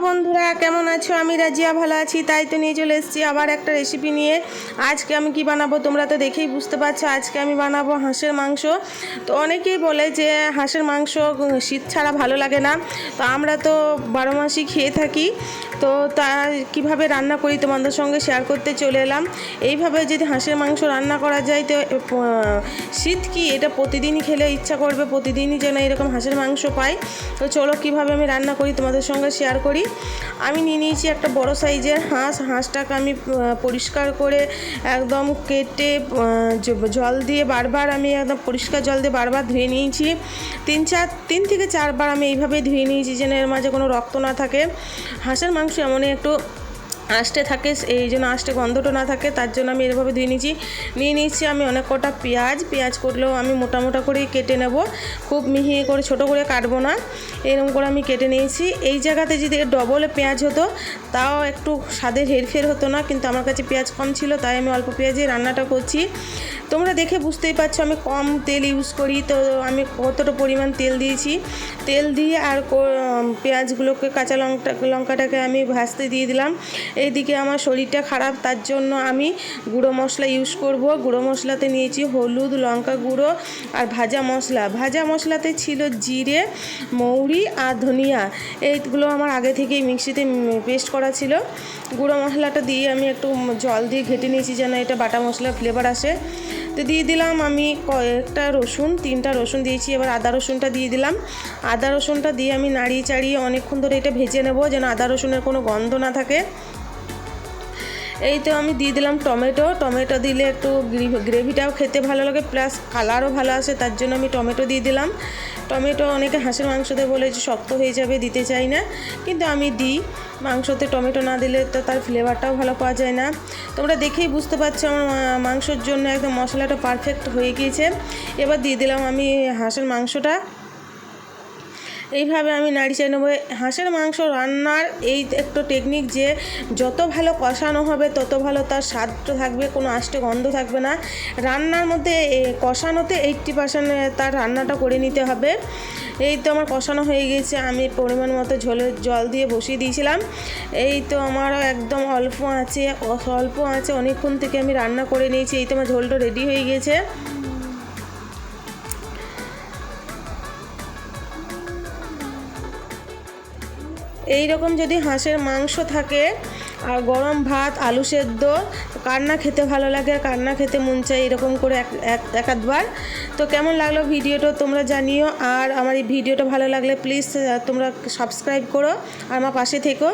বন্ধুরা কেমন আছো? আমি রাজিয়া ভালো আছি। তাই তো নিয়ে চলে এসেছি আবার একটা রেসিপি নিয়ে। আজকে আমি কি বানাবো তোমরা তো দেখেই বুঝতে পারছো। আজকে আমি বানাবো হাঁসের মাংস। তো অনেকেই বলে যে হাঁসের মাংস শীত ছাড়া ভালো লাগে না, তো আমরা তো 12 মাসই খেয়ে থাকি। তো তা কীভাবে রান্না করি তোমাদের সঙ্গে শেয়ার করতে চলে এলাম। এইভাবে যদি হাঁসের মাংস রান্না করা যায় তো শীত কি এটা প্রতিদিনই খেলে ইচ্ছা করবে, প্রতিদিনই যেন এরকম হাঁসের মাংস পাই। তো চলো কীভাবে আমি রান্না করি তোমাদের সঙ্গে শেয়ার করি। আমি নিয়ে নিয়েছি একটা বড় সাইজের হাঁসটাকে আমি পরিষ্কার করে একদম কেটে জল দিয়ে বারবার আমি একদম পরিষ্কার জল দিয়ে বারবার ধুয়ে নিয়েছি। 3 থেকে 4 বার আমি এইভাবে ধুয়ে নিয়েছি যেন এর মাঝে কোনো রক্ত না থাকে। হাঁসের মাংস এমনই একটু আঁশটে থাকে, এই জন্য আঁশটে গন্ধটা না থাকে, তার জন্য আমি এভাবে ধুয়ে নিয়েছি। আমি অনেক কটা পেঁয়াজ করলেও আমি মোটা মোটা করেই কেটে নেব, খুব মিহি করে ছোটো করে কাটবো না, এরকম করে আমি কেটে নিয়েছি। এই জায়গাতে যদি ডবল পেঁয়াজ হতো তাও একটু স্বাদের হেরফের হতো না, কিন্তু আমার কাছে পেঁয়াজ কম ছিল তাই আমি অল্প পেঁয়াজে রান্নাটা করছি। তোমরা দেখে বুঝতেই পারছো আমি কম তেল ইউজ করি। তো আমি কতটা পরিমাণ তেল দিয়েছি, তেল দিয়ে আর পেঁয়াজগুলোকে কাঁচা লঙ্কাটাকে আমি ভাজতে দিয়ে দিলাম। এইদিকে আমার শরীরটা খারাপ, তার জন্য আমি গুঁড়ো মশলা ইউজ করব। গুঁড়ো মশলাতে নিয়েছি হলুদ, লঙ্কা গুঁড়ো আর ভাজা মশলাতে ছিল জিরে, মৌরি আর ধনিয়া। এইগুলো আমার আগে থেকেই মিক্সিতে পেস্ট করা ছিল। গুঁড়ো মশলাটা দিয়ে আমি একটু জল দিয়ে ঘেটে নিয়েছি যেন এটা বাটা মশলার ফ্লেভার আসে। তো দিয়ে দিলাম আমি কয়েকটা রসুন, 3টা রসুন দিয়েছি। এবার আদা রসুনটা দিয়ে দিলাম। আদা রসুনটা দিয়ে আমি নাড়িয়ে চাড়িয়ে অনেকক্ষণ ধরে এটা ভেজে নেব যেন আদা রসুনের কোনো গন্ধ না থাকে। এই তো আমি দিয়ে দিলাম টমেটো দিলে একটু গ্রেভিটাও খেতে ভালো লাগে, প্লাস কালারও ভালো আসে, তার জন্য আমি টমেটো দিয়ে দিলাম। টমেটো অনেকে হাঁসের মাংসতে বলে যে শক্ত হয়ে যাবে, দিতে চাই না, কিন্তু আমি দিই। মাংসতে টমেটো না দিলে তো তার ফ্লেভারটাও ভালো পাওয়া যায় না। তোমরা দেখেই বুঝতে পারছো আমার মাংসর জন্য একদম মশলাটা পারফেক্ট হয়ে গিয়েছে। এবার দিয়ে দিলাম আমি হাঁসের মাংসটা। এইভাবে আমি নাড়িয়ে নেবো। হাঁসের মাংস রান্নার এই একটা টেকনিক যে যত ভালো কষানো হবে তত ভালো তার স্বাদটা থাকবে, কোনো আষ্টে গন্ধ থাকবে না। রান্নার মধ্যে কষানোতে 80% তার রান্নাটা করে নিতে হবে। এই তো আমার কষানো হয়ে গেছে, আমি পরিমাণ মতো জল দিয়ে বসিয়ে দিয়েছিলাম। এই তো আমারও একদম অল্প আছে অনেকক্ষণ থেকে আমি রান্না করে নিয়েছি। এই তো আমার ঝোলটা রেডি হয়ে গেছে। এই রকম যদি হাঁসের মাংস থাকে আর গরম ভাত, আলু সেদ্ধ, কার না খেতে ভালো লাগে আর কার না খেতে মন চায় এরকম করে এক আধবার। তো কেমন লাগলো ভিডিওটা তোমরা জানিও, আর আমার এই ভিডিওটা ভালো লাগলে প্লিজ তোমরা সাবস্ক্রাইব করো আর আমার পাশে থেকো।